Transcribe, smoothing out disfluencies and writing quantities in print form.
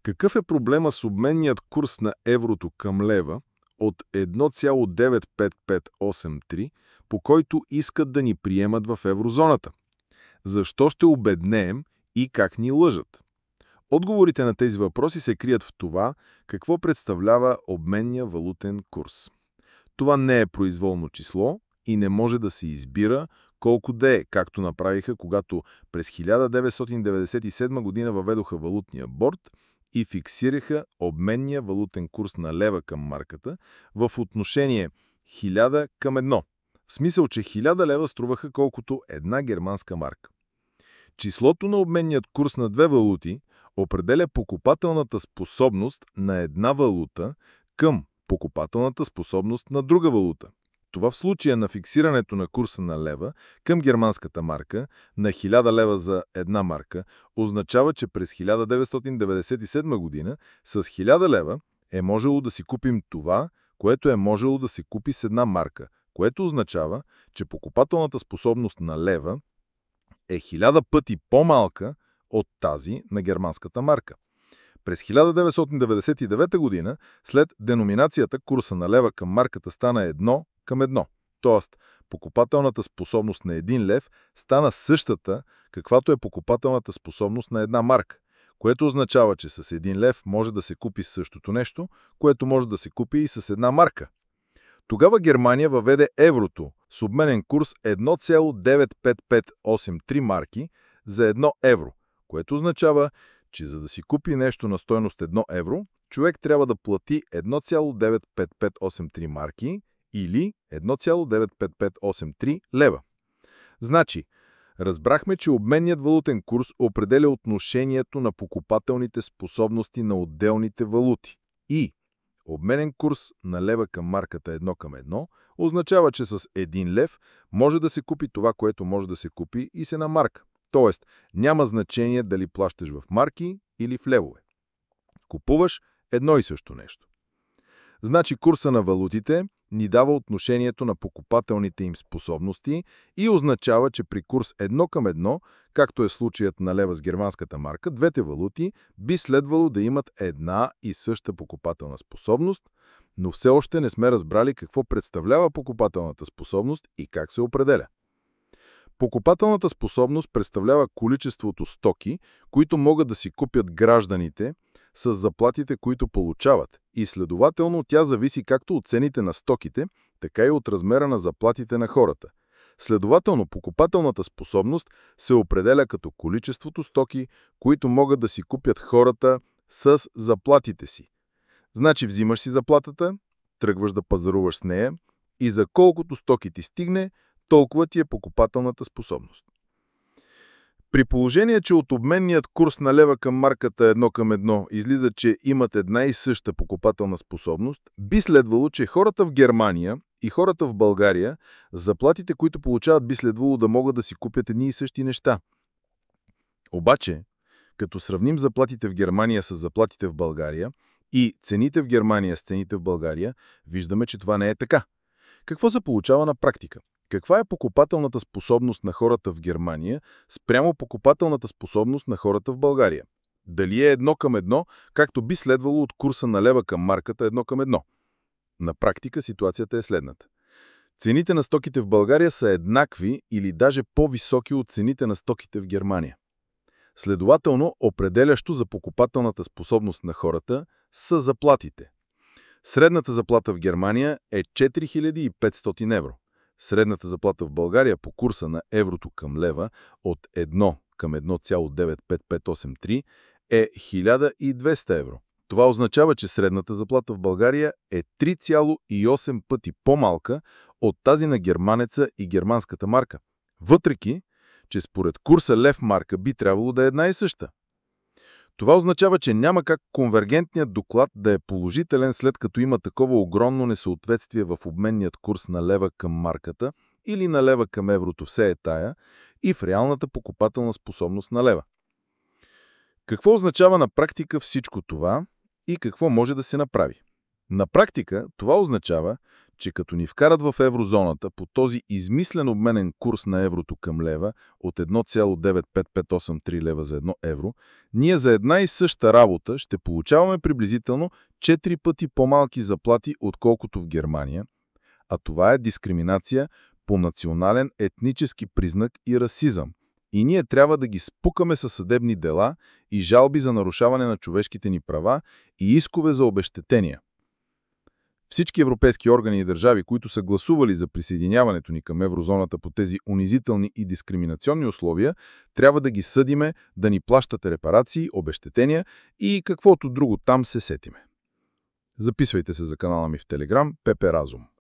Какъв е проблема с обменният курс на еврото към лева от 1,95583, по който искат да ни приемат в еврозоната? Защо ще обеднеем и как ни лъжат? Отговорите на тези въпроси се крият в това, какво представлява обменния валутен курс. Това не е произволно число и не може да се избира колко да е, както направиха, когато през 1997 година въведоха валутния борд и фиксираха обменния валутен курс на лева към марката в отношение 1000 към 1. В смисъл, че 1000 лева струваха колкото една германска марка. Числото на обменният курс на две валути определя покупателната способност на една валута към покупателната способност на друга валута. Това в случая на фиксирането на курса на лева към германската марка на 1000 лева за една марка означава, че през 1997 година с 1000 лева е можело да си купим това, което е можело да се купи с една марка, което означава, че покупателната способност на лева е 1000 пъти по-малка от тази на германската марка. През 1999 година, след деноминацията, курса на лева към марката стана 1 към 1. Тоест, покупателната способност на 1 лев стана същата, каквато е покупателната способност на една марка, което означава, че с 1 лев може да се купи същото нещо, което може да се купи и с една марка. Тогава Германия въведе еврото с обменен курс 1,95583 марки за 1 евро, което означава, че за да си купи нещо на стойност 1 евро, човек трябва да плати 1,95583 марки или 1,95583 лева. Значи, разбрахме, че обменният валутен курс определя отношението на покупателните способности на отделните валути. И обменен курс на лева към марката 1 към 1 означава, че с 1 лев може да се купи това, което може да се купи и с една марка. Тоест, няма значение дали плащаш в марки или в левове. Купуваш едно и също нещо. Значи курса на валутите ни дава отношението на покупателните им способности и означава, че при курс 1 към 1, както е случаят на лева с германската марка, двете валути би следвало да имат една и съща покупателна способност, но все още не сме разбрали какво представлява покупателната способност и как се определя. Покупателната способност представлява количеството стоки, които могат да си купят гражданите с заплатите, които получават, и следователно тя зависи както от цените на стоките, така и от размера на заплатите на хората. Следователно, покупателната способност се определя като количеството стоки, които могат да си купят хората с заплатите си. Значи взимаш си заплатата, тръгваш да пазаруваш с нея и за колкото стоки ти стигне, толкова ти е покупателната способност. При положение, че от обменният курс на лева към марката 1 към 1 излиза, че имат една и съща покупателна способност, би следвало, че хората в Германия и хората в България, заплатите, които получават, би следвало да могат да си купят едни и същи неща. Обаче, като сравним заплатите в Германия с заплатите в България и цените в Германия с цените в България, виждаме, че това не е така. Какво се получава на практика? Каква е покупателната способност на хората в Германия спрямо покупателната способност на хората в България? Дали е 1 към 1, както би следвало от курса на лева към марката 1 към 1? На практика ситуацията е следната. Цените на стоките в България са еднакви или даже по-високи от цените на стоките в Германия. Следователно, определящо за покупателната способност на хората са заплатите. Средната заплата в Германия е 4500 евро. Средната заплата в България по курса на еврото към лева от 1 към 1,95583 е 1200 евро. Това означава, че средната заплата в България е 3,8 пъти по-малка от тази на германеца и германската марка. Въпреки, че според курса лев-марка би трябвало да е една и съща. Това означава, че няма как конвергентният доклад да е положителен, след като има такова огромно несъответствие в обменният курс на лева към марката или на лева към еврото, все е тая, и в реалната покупателна способност на лева. Какво означава на практика всичко това и какво може да се направи? На практика това означава, че като ни вкарат в еврозоната по този измислен обменен курс на еврото към лева от 1,95583 лева за 1 евро, ние за една и съща работа ще получаваме приблизително 4 пъти по-малки заплати, отколкото в Германия, а това е дискриминация по национален етнически признак и расизъм. И ние трябва да ги спукаме със съдебни дела и жалби за нарушаване на човешките ни права и искове за обезщетения. Всички европейски органи и държави, които са гласували за присъединяването ни към еврозоната по тези унизителни и дискриминационни условия, трябва да ги съдиме да ни плащат репарации, обезщетения и каквото друго там се сетиме. Записвайте се за канала ми в Телеграм, Пепе Разум.